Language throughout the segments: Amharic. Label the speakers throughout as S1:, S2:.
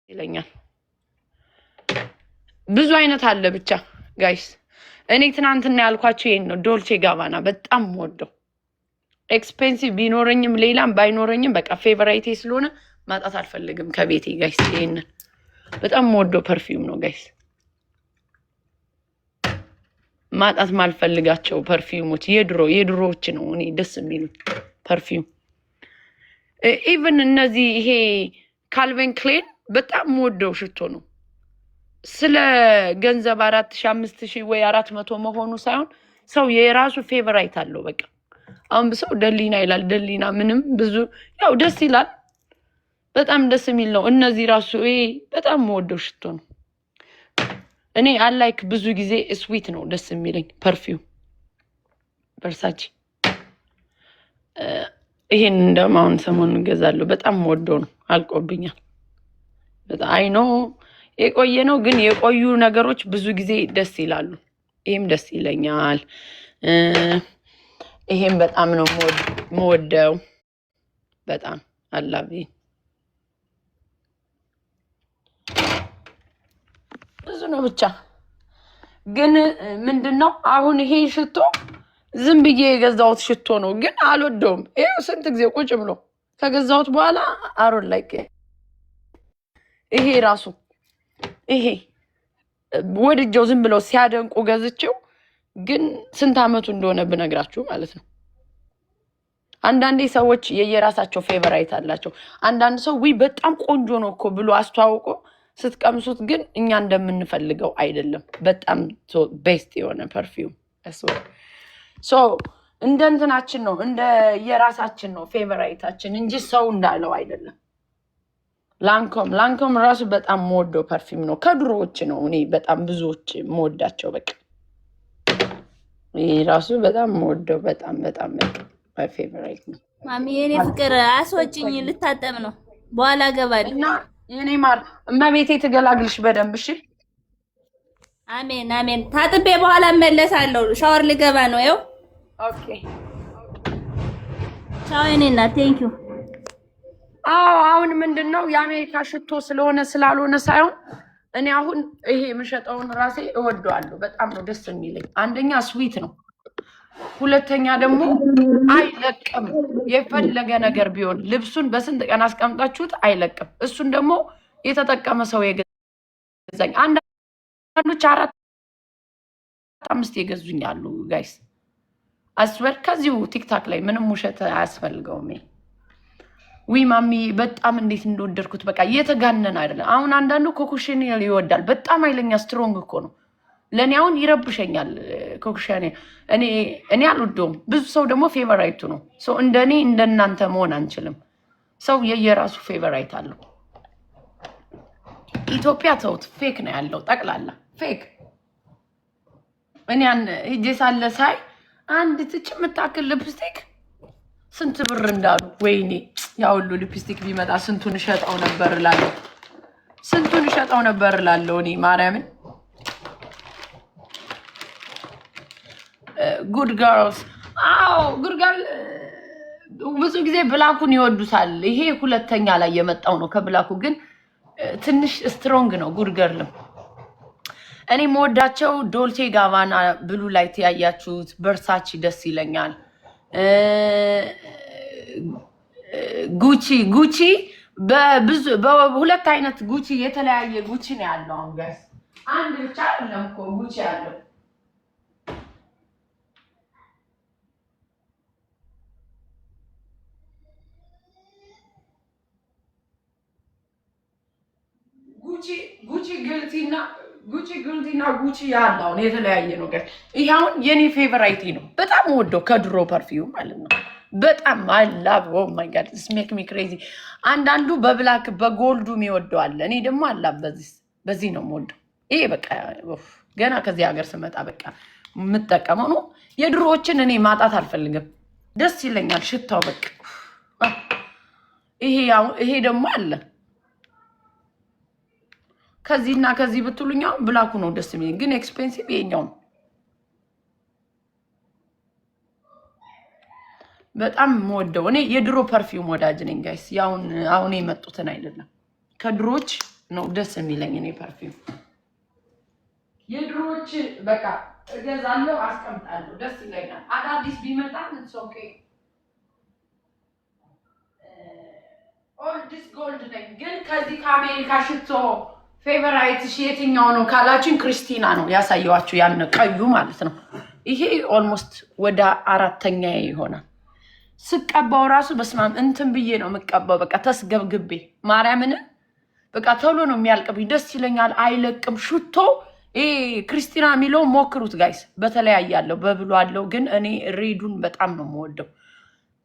S1: ይለኛል። ብዙ አይነት አለ ብቻ ጋይስ። እኔ ትናንትና ያልኳችሁ ይሄን ነው። ዶልቼ ጋባና በጣም ወደው ኤክስፔንሲቭ ቢኖረኝም ሌላም ባይኖረኝም በቃ ፌቨራይቴ ስለሆነ ማጣት አልፈልግም ከቤቴ ጋይስ። ይሄንን በጣም ወደው ፐርፊውም ነው ጋይስ። ማጣት ማልፈልጋቸው ፐርፊውሞች የድሮዎች ነው እኔ ደስ የሚሉ ፐርፊውም። ኢቭን እነዚህ ይሄ ካልቪን ክሌን በጣም ወደው ሽቶ ነው። ስለ ገንዘብ 4000 5000 ወይ 400 መሆኑ ሳይሆን ሰው የራሱ ፌቨራይት አለው በቃ። አሁን ሰው ደሊና ይላል። ደሊና ምንም ብዙ ያው ደስ ይላል። በጣም ደስ የሚል ነው። እነዚህ ራሱ በጣም ወደው ሽቶ ነው። እኔ አላይክ ብዙ ጊዜ ስዊት ነው ደስ የሚለኝ ፐርፊውም ቨርሳቺ። ይሄን እንደውም አሁን ሰሞኑን እገዛለሁ። በጣም ወደው ነው አልቆብኛል። በጣም አይ ኖ የቆየ ነው ግን የቆዩ ነገሮች ብዙ ጊዜ ደስ ይላሉ። ይሄም ደስ ይለኛል። ይሄም በጣም ነው የምወደው። በጣም አላቢ ብዙ ነው ብቻ። ግን ምንድነው አሁን ይሄ ሽቶ ዝም ብዬ የገዛሁት ሽቶ ነው ግን አልወደውም። ይሄው ስንት ጊዜ ቁጭ ብሎ ከገዛሁት በኋላ አሮን ላይክ ይሄ ራሱ ይሄ ወድጀው ዝም ብለው ሲያደንቁ ገዝቼው ግን ስንት አመቱ እንደሆነ ብነግራችሁ ማለት ነው። አንዳንዴ ሰዎች የየራሳቸው ፌቨራይት አላቸው። አንዳንድ ሰው በጣም ቆንጆ ነው እኮ ብሎ አስተዋውቆ ስትቀምሱት ግን እኛ እንደምንፈልገው አይደለም። በጣም ቤስት የሆነ ፐርፊውም ሶ እንደ እንትናችን ነው እንደ የራሳችን ነው ፌቨራይታችን እንጂ ሰው እንዳለው አይደለም። ላንኮም ራሱ በጣም የምወደው ፐርፊውም ነው። ከድሮዎች ነው እኔ በጣም ብዙዎች የምወዳቸው በቃ። ይሄ ራሱ በጣም የምወደው በጣም ማይ ፌቨራይት ነው።
S2: ማሚ የኔ ፍቅር አስወጭኝ ልታጠብ ነው በኋላ ገባል
S1: እና የኔ ማር እመቤቴ ትገላግልሽ በደንብ እሺ።
S2: አሜን አሜን። ታጥቤ በኋላ እመለሳለሁ። ሻወር ልገባ ነው። ይኸው
S1: ኦኬ
S2: ቻው የኔ እናት ቴንክ ዩ።
S1: አሁን ምንድነው የአሜሪካ ሽቶ ስለሆነ ስላልሆነ ሳይሆን እኔ አሁን ይሄ የምሸጠውን ራሴ እወደዋለሁ። በጣም ነው ደስ የሚለኝ። አንደኛ ስዊት ነው፣ ሁለተኛ ደግሞ አይለቅም። የፈለገ ነገር ቢሆን ልብሱን በስንት ቀን አስቀምጣችሁት አይለቅም። እሱን ደግሞ የተጠቀመ ሰው የገዛኝ አንዳንዶች 4 5 የገዙኛሉ ጋይስ አስበር። ከዚሁ ቲክታክ ላይ ምንም ውሸት አያስፈልገውም። ማሚ በጣም እንዴት እንደወደድኩት በቃ እየተጋነን አይደለም። አሁን አንዳንዱ ኮኮሽኔል ይወዳል። በጣም ኃይለኛ ስትሮንግ እኮ ነው። ለእኔ አሁን ይረብሸኛል ኮኮሽኔል። እኔ አልወደውም። ብዙ ሰው ደግሞ ፌቨራይቱ ነው። ሰው እንደኔ እንደናንተ መሆን አንችልም። ሰው የየራሱ ፌቨራይት አለው። ኢትዮጵያ ተውት፣ ፌክ ነው ያለው ጠቅላላ ፌክ። እኔ ሂጄ ሳለ ሳይ አንድ ትጭ የምታክል ሊፕስቲክ ስንት ብር እንዳሉ ወይኔ ያ ሁሉ ሊፕስቲክ ቢመጣ ስንቱን እሸጠው ነበር እላለሁ እኔ ማርያምን። ጉድ ገርልስ ጉድ ገርል ብዙ ጊዜ ብላኩን ይወዱታል። ይሄ ሁለተኛ ላይ የመጣው ነው። ከብላኩ ግን ትንሽ ስትሮንግ ነው ጉድ ገርልም። እኔ መወዳቸው ዶልቼ ጋባና ብሉ ላይት ያያችሁት ቨርሳቺ ደስ ይለኛል። ጉቺ በሁለት አይነት ጉቺ የተለያየ ጉቺ ነው ያለው። አሁን ጋይስ አንድ ብቻ አይደለም እኮ ጉቺ ያለው። ጉቺ ግልቲና ጉቺ ያለው የተለያየ ነው ጋይስ። ይሄ አሁን የኔ ፌቨራይት ነው። በጣም ወደው ከድሮ ፐርፊውም ማለት ነው። በጣም አላቭ ኦ ማይ ጋድ ስሜክ ሚ ክሬዚ። አንዳንዱ በብላክ በጎልዱም ይወደዋል። እኔ ደግሞ አላቭ በዚህ ነው የምወደው። ይሄ በቃ ገና ከዚህ ሀገር ስመጣ በቃ የምጠቀመው ነው። የድሮዎችን እኔ ማጣት አልፈልግም። ደስ ይለኛል ሽታው በቃ። ይሄ ደግሞ አለ ከዚህና ከዚህ ብትሉኛው ብላኩ ነው ደስ የሚል ግን ኤክስፔንሲቭ ይሄኛው ነው። በጣም የምወደው እኔ የድሮ ፐርፊውም ወዳጅ ነኝ ጋይስ። አሁን የመጡትን አይደለም ከድሮች ነው ደስ የሚለኝ እኔ ፐርፊውም። የድሮዎች በቃ እገዛለሁ አስቀምጣለሁ ደስ ይለኛል። አዳዲስ ቢመጣ it's okay ኦልድስ ጎልድ ነኝ። ግን ከዚህ ከአሜሪካ ሽቶ ፌቨራይትሽ የትኛው ነው ካላችን ክርስቲና ነው ያሳየዋችሁ፣ ያን ቀዩ ማለት ነው። ይሄ ኦልሞስት ወደ 4ኛ ይሆናል። ስቀባው ራሱ በስማም እንትን ብዬ ነው የምቀባው። በቃ ተስገብግቤ ማርያምን በቃ ቶሎ ነው የሚያልቅብኝ። ደስ ይለኛል፣ አይለቅም ሽቶ። ይሄ ክርስቲና የሚለው ሞክሩት ጋይስ። በተለያየ አለው በብሎ አለው፣ ግን እኔ ሬዱን በጣም ነው የምወደው።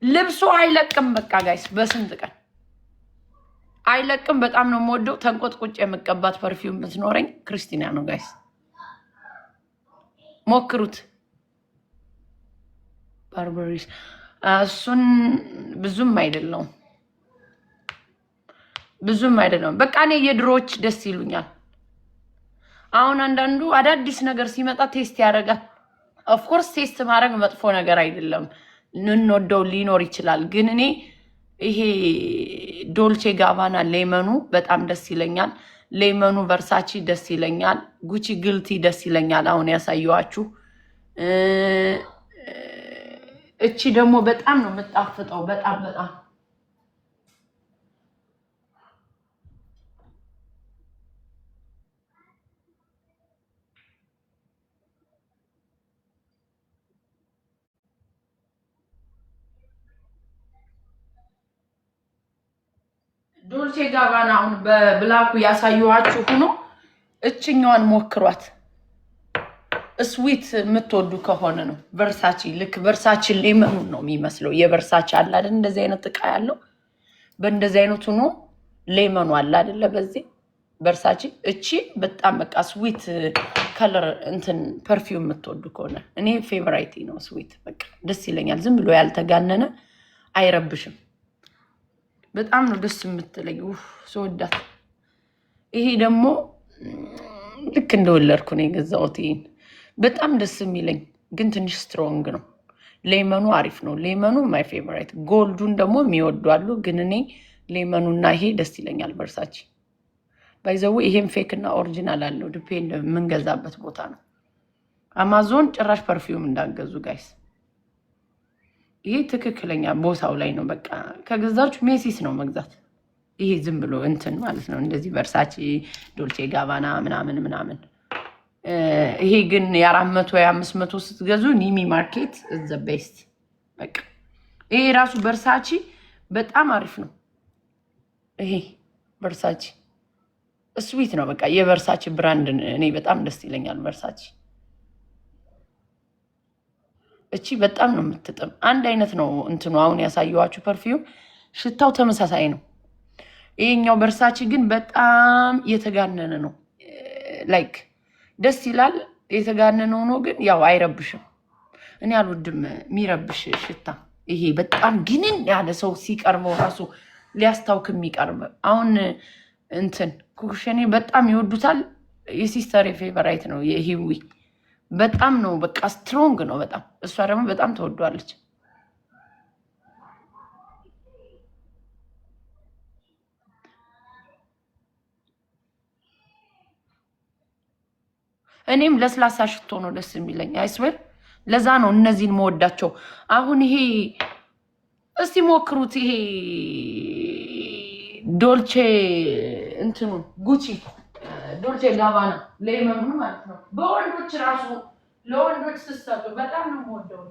S1: ልብሱ አይለቅም በቃ ጋይስ፣ በስንት ቀን አይለቅም። በጣም ነው የምወደው። ተንቆጥቁጭ የምቀባት ፐርፊውም ብትኖረኝ ክርስቲና ነው ጋይስ፣ ሞክሩት። ባርበሪስ እሱን ብዙም አይደለም በቃ እኔ የድሮዎች ደስ ይሉኛል። አሁን አንዳንዱ አዳዲስ ነገር ሲመጣ ቴስት ያደርጋል። ኦፍኮርስ ቴስት ማድረግ መጥፎ ነገር አይደለም፣ እንወደው ሊኖር ይችላል። ግን እኔ ይሄ ዶልቼ ጋባና ሌመኑ በጣም ደስ ይለኛል። ሌመኑ ቨርሳቺ ደስ ይለኛል። ጉቺ ግልቲ ደስ ይለኛል። አሁን ያሳየዋችሁ እቺ ደግሞ በጣም ነው የምጣፍጠው። በጣም ዶልቼ ጋባና አሁን በብላኩ ያሳየዋችሁ ሆኖ እችኛዋን ሞክሯት። ስዊት የምትወዱ ከሆነ ነው ቨርሳቺ። ልክ ቨርሳቺ ሌመኑን ነው የሚመስለው። የቨርሳቺ አለ አይደል እንደዚህ አይነት እቃ ያለው በእንደዚህ አይነቱ ነው ሌመኑ አለ አይደለ? በዚህ ቨርሳቺ። እቺ በጣም በቃ ስዊት ከለር እንትን ፐርፊውም የምትወዱ ከሆነ እኔ ፌቨራይቲ ነው ስዊት። በቃ ደስ ይለኛል። ዝም ብሎ ያልተጋነነ አይረብሽም። በጣም ነው ደስ የምትለኝ ስወዳት። ይሄ ደግሞ ልክ እንደወለድኩ ነው የገዛሁት። ይሄን በጣም ደስ የሚለኝ ግን ትንሽ ስትሮንግ ነው። ሌመኑ አሪፍ ነው። ሌመኑ ማይ ፌቨራይት። ጎልዱን ደግሞ የሚወዱ አሉ፣ ግን እኔ ሌመኑና ይሄ ደስ ይለኛል። ቨርሳቺ ባይዘው ይሄም ፌክ እና ኦሪጂናል አለው። ዲፔንድ የምንገዛበት ቦታ ነው። አማዞን ጭራሽ ፐርፊውም እንዳገዙ ጋይስ። ይሄ ትክክለኛ ቦታው ላይ ነው። በቃ ከገዛችሁ ሜሲስ ነው መግዛት። ይሄ ዝም ብሎ እንትን ማለት ነው እንደዚህ ቨርሳቺ፣ ዶልቼ ጋባና ምናምን። ይሄ ግን የ400 የ500 ስትገዙ ኒሚ ማርኬት ዘ ቤስት። በቃ ይሄ ራሱ ቨርሳቺ በጣም አሪፍ ነው። ይሄ ቨርሳቺ ስዊት ነው። በቃ የቨርሳቺ ብራንድ እኔ በጣም ደስ ይለኛል ቨርሳቺ። እቺ በጣም ነው የምትጥም። አንድ አይነት ነው እንትኑ። አሁን ያሳየዋችሁ ፐርፊውም ሽታው ተመሳሳይ ነው። ይሄኛው ቨርሳቺ ግን በጣም የተጋነነ ነው። ላይክ ደስ ይላል የተጋነነ ሆኖ ግን ያው አይረብሽም። እኔ አልወድም የሚረብሽ ሽታ። ይሄ በጣም ግንን ያለ ሰው ሲቀርበው ራሱ ሊያስታውክ የሚቀርብ አሁን እንትን ኩሽኔ በጣም ይወዱታል። የሲስተር ፌቨራይት ነው የሂዊ በጣም ነው በቃ ስትሮንግ ነው በጣም። እሷ ደግሞ በጣም ተወዷለች። እኔም ለስላሳ ሽቶ ነው ደስ የሚለኝ አይስዌር። ለዛ ነው እነዚህን መወዳቸው። አሁን ይሄ እስቲ ሞክሩት። ይሄ ዶልቼ እንትኑን ጉቺ ዶልቼ ጋባና ሌመኑ ማለት ነው። በወንዶች ራሱ ለወንዶች ስትሰጡ በጣም ነው የምወደው።